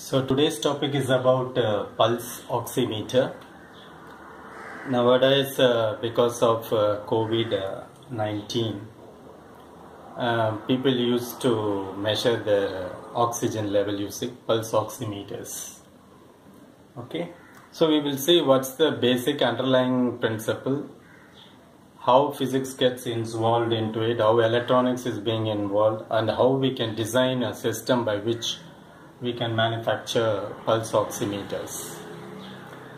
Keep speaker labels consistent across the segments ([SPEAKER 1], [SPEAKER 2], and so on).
[SPEAKER 1] So today's topic is about pulse oximeter. Nowadays, because of COVID-19, people used to measure their oxygen level using pulse oximeters. Okay, so we will see what's the basic underlying principle, how physics gets involved into it, how electronics is being involved, and how we can design a system by which we can manufacture pulse oximeters.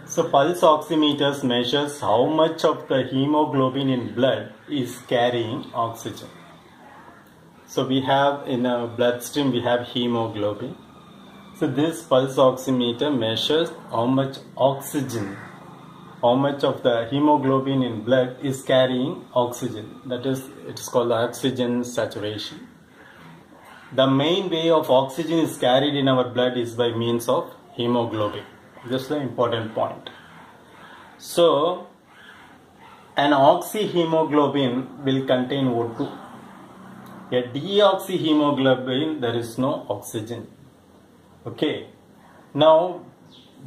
[SPEAKER 1] So pulse oximeters measures how much of the hemoglobin in blood is carrying oxygen. So we have in our bloodstream we have hemoglobin. So this pulse oximeter measures how much oxygen, how much of the hemoglobin in blood is carrying oxygen. That is, it's called oxygen saturation. The main way of oxygen is carried in our blood is by means of hemoglobin. This is the important point. So, an oxyhemoglobin will contain O2. A deoxyhemoglobin, there is no oxygen. Okay. Now,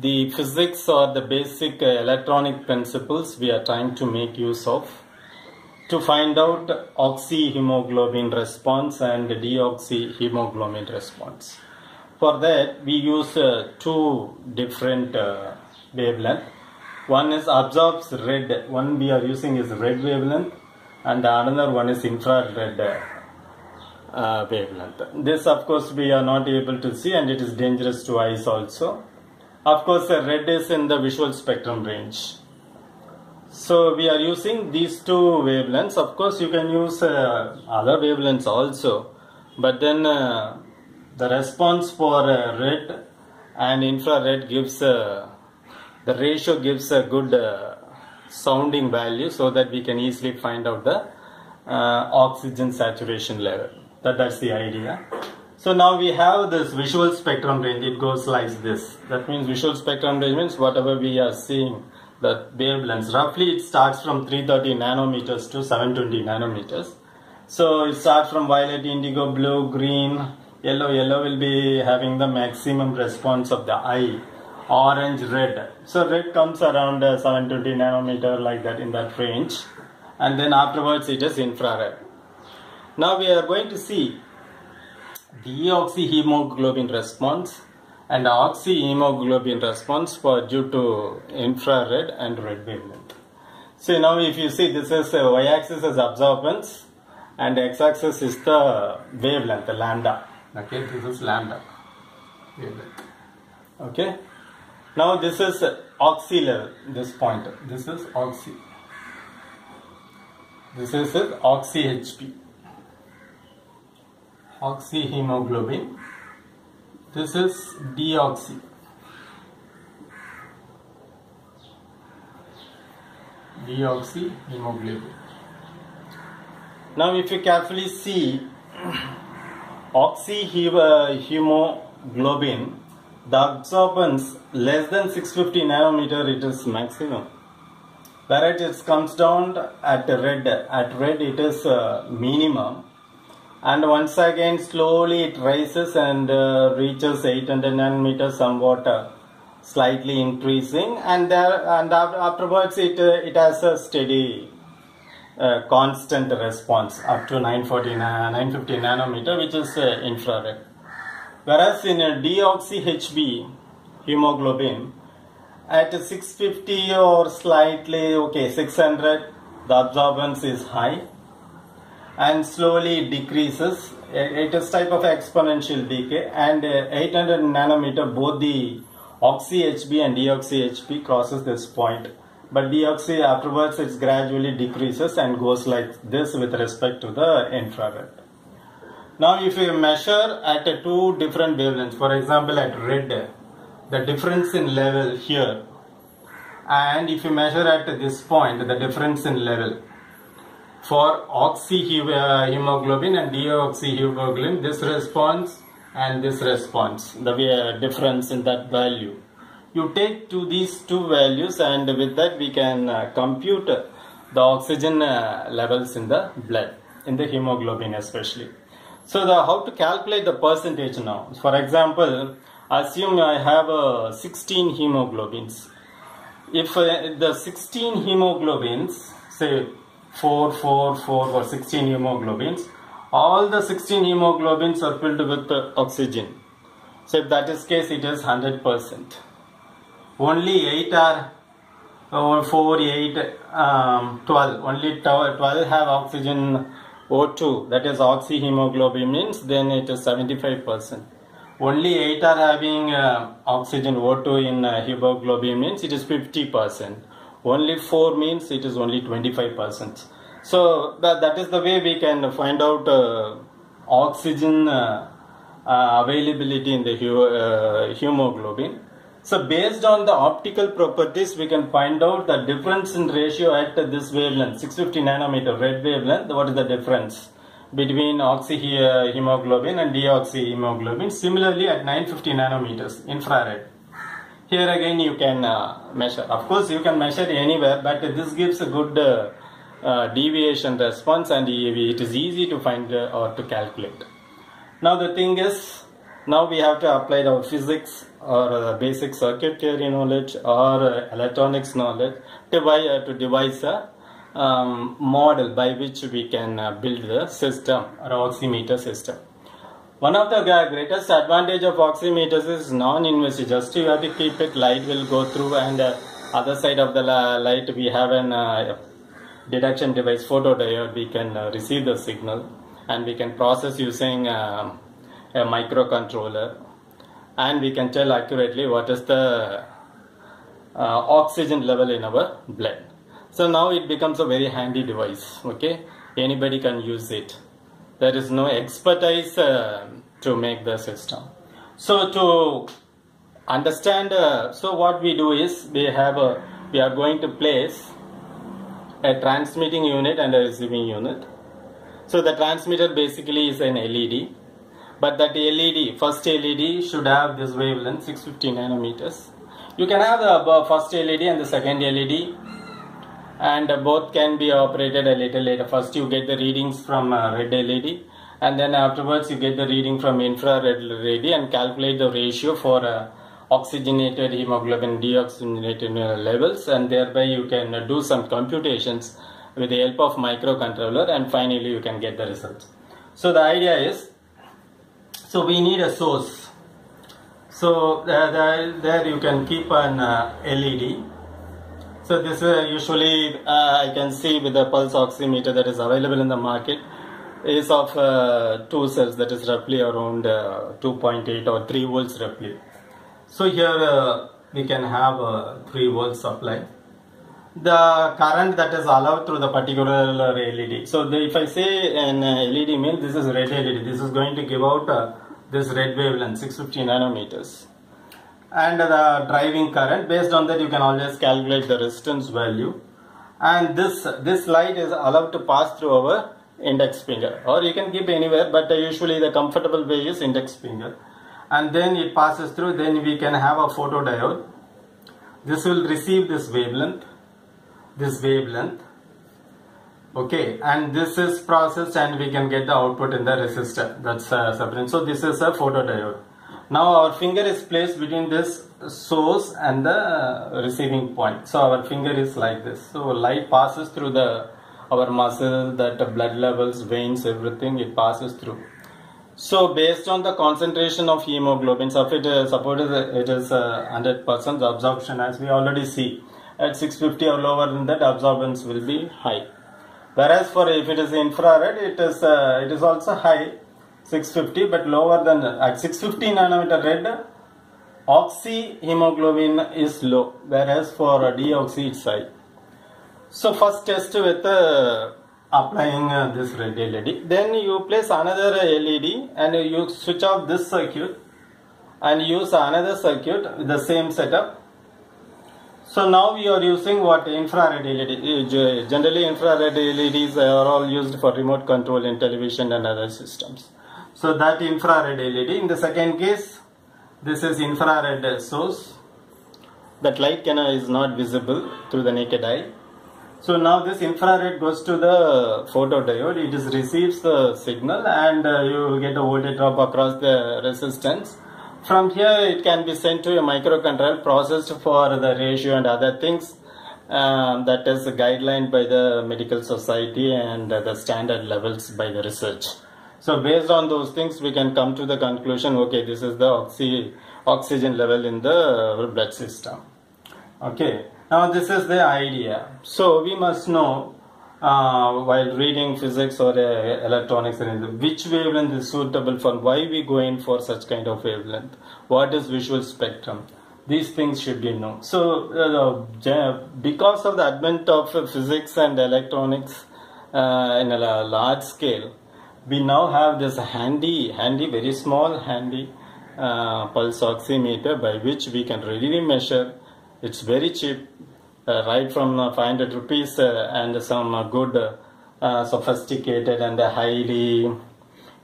[SPEAKER 1] the physics or the basic electronic principles we are trying to make use of to find out oxyhemoglobin response and deoxyhemoglobin response. For that, we use two different wavelengths. One is absorbs red, one we are using is red wavelength, and the another one is infrared wavelength. This, of course, we are not able to see, and it is dangerous to eyes also. Of course, red is in the visual spectrum range. So we are using these two wavelengths. Of course, you can use other wavelengths also, but then the response for red and infrared gives the ratio gives a good sounding value, so that we can easily find out the oxygen saturation level. That's the idea. So now we have this visual spectrum range. It goes like this. That means visual spectrum range means whatever we are seeing, the wavelengths. Roughly it starts from 330 nanometers to 720 nanometers. So it starts from violet, indigo, blue, green, yellow. Yellow will be having the maximum response of the eye. Orange, red. So red comes around 720 nanometer, like that, in that range. And then afterwards it is infrared. Now we are going to see deoxyhemoglobin response and oxyhemoglobin response for due to infrared and red wavelength. So now if you see, this is y-axis is absorbance and x-axis is the wavelength, the lambda. Okay, this is lambda wavelength. Okay, now this is oxy level, this point, this is oxy, this is oxy-HP, oxyhemoglobin. This is deoxy. Deoxyhemoglobin. Now if you carefully see, oxyhemoglobin, the absorbance less than 650 nanometer, it is maximum. Whereas it comes down at red. At red it is minimum. And once again slowly it rises and reaches 800 nanometers, somewhat slightly increasing, and afterwards it has a steady constant response up to 950 nanometer, which is infrared. Whereas in a deoxy-HB hemoglobin, at 650 or slightly 600, the absorbance is high and slowly decreases. It is type of exponential decay, and 800 nanometer, both the oxy-HB and deoxy-HB crosses this point, but deoxy afterwards it gradually decreases and goes like this with respect to the infrared. Now if you measure at two different wavelengths, for example at red, the difference in level here, and if you measure at this point, the difference in level for oxyhemoglobin and deoxyhemoglobin, this response and this response, the difference in that value. You take these two values, and with that we can compute the oxygen levels in the blood, in the hemoglobin especially. So how to calculate the percentage now? For example, Assume I have 16 hemoglobins. If the 16 hemoglobins, say 4, 4, 4 or 16 hemoglobins, all the 16 hemoglobins are filled with oxygen. So if that is case, it is 100%. Only 8 are, or 4, 8, 12. Only 12 have oxygen O2, that is oxyhemoglobin means, then it is 75%. Only 8 are having oxygen O2 in hemoglobin means it is 50%. Only 4 means it is only 25%. So that is the way we can find out oxygen availability in the hemoglobin. So based on the optical properties, we can find out the difference in ratio at this wavelength, 650 nanometer red wavelength. What is the difference between oxyhemoglobin and deoxyhemoglobin? Similarly at 950 nanometers infrared. Here again you can measure. Of course you can measure anywhere, but this gives a good deviation response, and it is easy to find or to calculate. Now the thing is, now we have to apply our physics or basic circuit theory knowledge or electronics knowledge to devise a model by which we can build the system or oximeter system. One of the greatest advantage of oximeters is non-invasive. Just you have to keep it, light will go through, and other side of the light we have an detection device, photodiode. We can receive the signal and we can process using a microcontroller, and we can tell accurately what is the oxygen level in our blood. So now it becomes a very handy device. Okay, anybody can use it. There is no expertise to make the system. So to understand, so what we do is we are going to place a transmitting unit and a receiving unit. So the transmitter basically is an LED, but that LED, first LED should have this wavelength 650 nanometers. You can have the first LED and the second LED, and both can be operated a little later. First you get the readings from red LED, and then afterwards you get the reading from infrared LED and calculate the ratio for oxygenated hemoglobin, deoxygenated levels, and thereby you can do some computations with the help of microcontroller, and finally you can get the results. So the idea is, so we need a source. So there you can keep an LED. So this usually I can see with the pulse oximeter that is available in the market is of 2 cells, that is roughly around 2.8 or 3 volts roughly. So here we can have a 3 volt supply. The current that is allowed through the particular LED. So if I say an LED means this is red LED, this is going to give out this red wavelength 650 nanometers. And the driving current, based on that you can always calculate the resistance value. And this light is allowed to pass through our index finger, or you can keep anywhere, but usually the comfortable way is index finger. And then it passes through, then we can have a photodiode. This will receive this wavelength, okay, and this is processed and we can get the output in the resistor. That's separate. So this is a photodiode. Now our finger is placed between this source and the receiving point. So our finger is like this. So light passes through our muscle, that blood levels, veins, everything, it passes through. So based on the concentration of hemoglobin, so if it is 100% absorption, as we already see, at 650 or lower than that, absorbance will be high. Whereas for if it is infrared, it is also high, 650, but lower than at 650 nanometer red, oxyhemoglobin is low, whereas for deoxy it's high. So first test with applying this red LED. Then you place another LED and you switch off this circuit and use another circuit with the same setup. So now we are using what? Infrared LED. Generally infrared LEDs are all used for remote control in television and other systems. So that infrared LED. In the second case, this is infrared source. That light is not visible through the naked eye. So now this infrared goes to the photodiode. It receives the signal and you will get a voltage drop across the resistance From here it can be sent to a microcontroller, processed for the ratio and other things. That is guideline by the medical society and the standard levels by the research. So based on those things we can come to the conclusion, okay, this is the oxygen level in the blood system. Okay, now this is the idea. So we must know while reading physics or electronics, which wavelength is suitable for, why we go in for such kind of wavelength, what is visual spectrum. These things should be known. So because of the advent of physics and electronics in a large scale, we now have this handy very small pulse oximeter by which we can readily measure. It's very cheap, right from 500 rupees and some good sophisticated and highly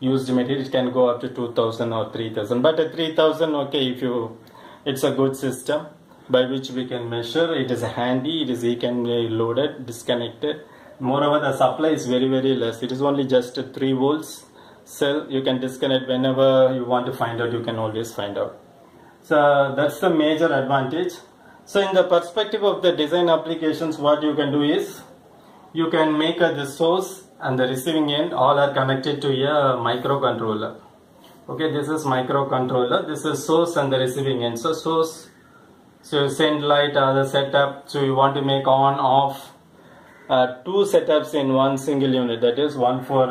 [SPEAKER 1] used material, it can go up to 2000 or 3000. But at 3000, okay, it's a good system by which we can measure. It is handy, it can be loaded, disconnected. Moreover, the supply is very less. It is only just a 3 volts cell. You can disconnect whenever you want to find out. You can always find out. So that's the major advantage. So in the perspective of the design applications, what you can do is you can make the source and the receiving end all are connected to a microcontroller. Okay, this is microcontroller, this is source and the receiving end. So source, so you send light or the setup, so you want to make on off 2 setups in one single unit, that is one for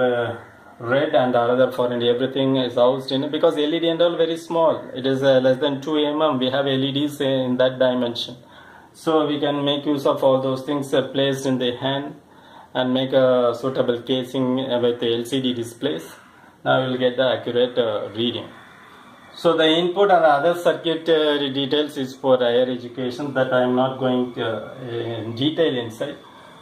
[SPEAKER 1] red and another for, and everything is housed in it, because LED and all very small, it is less than 2 mm. We have LEDs in that dimension, so we can make use of all those things placed in the hand and make a suitable casing with the LCD displays. Now we will get the accurate reading. So the input and other circuit details is for higher education, that I am not going to, in detail inside.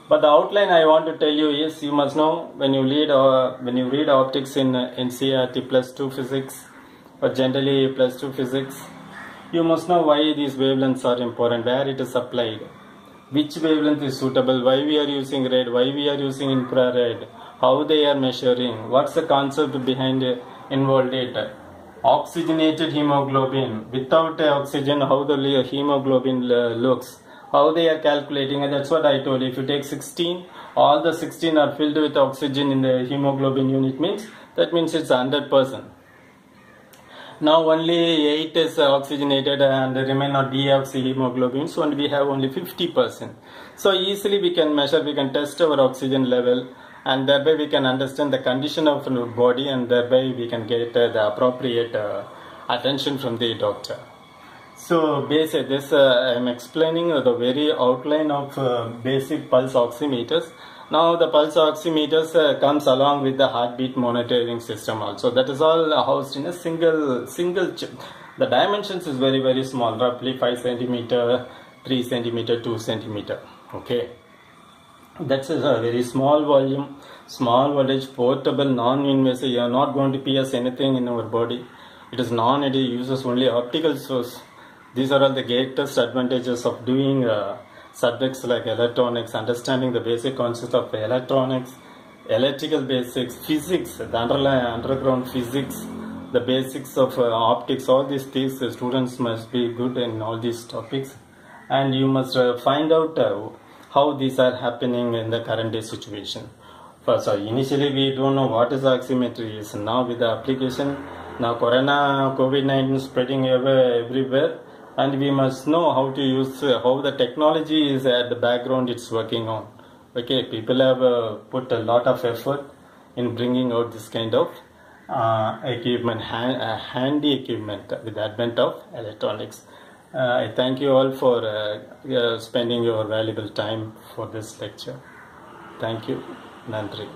[SPEAKER 1] But the outline I want to tell you is, you must know when you read optics in NCERT +2 physics or generally +2 physics, you must know why these wavelengths are important, where it is applied, which wavelength is suitable, why we are using red, why we are using infrared, how they are measuring, what's the concept behind involved data. Oxygenated hemoglobin, without oxygen, how the hemoglobin looks, how they are calculating, and that's what I told you. If you take 16, all the 16 are filled with oxygen in the hemoglobin unit, that means it's 100%. Now only 8 is oxygenated and the remain are deoxyhemoglobin, so we have only 50%. So easily we can measure, we can test our oxygen level, and thereby we can understand the condition of our body, and thereby we can get the appropriate attention from the doctor. So basically this I am explaining the very outline of basic pulse oximeters. Now the pulse oximeters comes along with the heartbeat monitoring system also. That is all housed in a single chip. The dimensions is very small, roughly 5 cm, 3 cm, 2 cm. Okay, that's a very small volume, small voltage, portable, non-invasive. You are not going to pierce anything in our body. It is it uses only optical source. These are all the greatest advantages of doing subjects like electronics, understanding the basic concepts of electronics, electrical basics, physics, the underground physics, the basics of optics. All these things, the students must be good in all these topics, and you must find out how these are happening in the current day situation. So initially we don't know what is oximetry is. Now with the application, now COVID-19 spreading everywhere, and we must know how to use, how the technology is at the background it's working on. Okay, people have put a lot of effort in bringing out this kind of equipment, handy equipment with the advent of electronics. I thank you all for spending your valuable time for this lecture. Thank you. Nandri.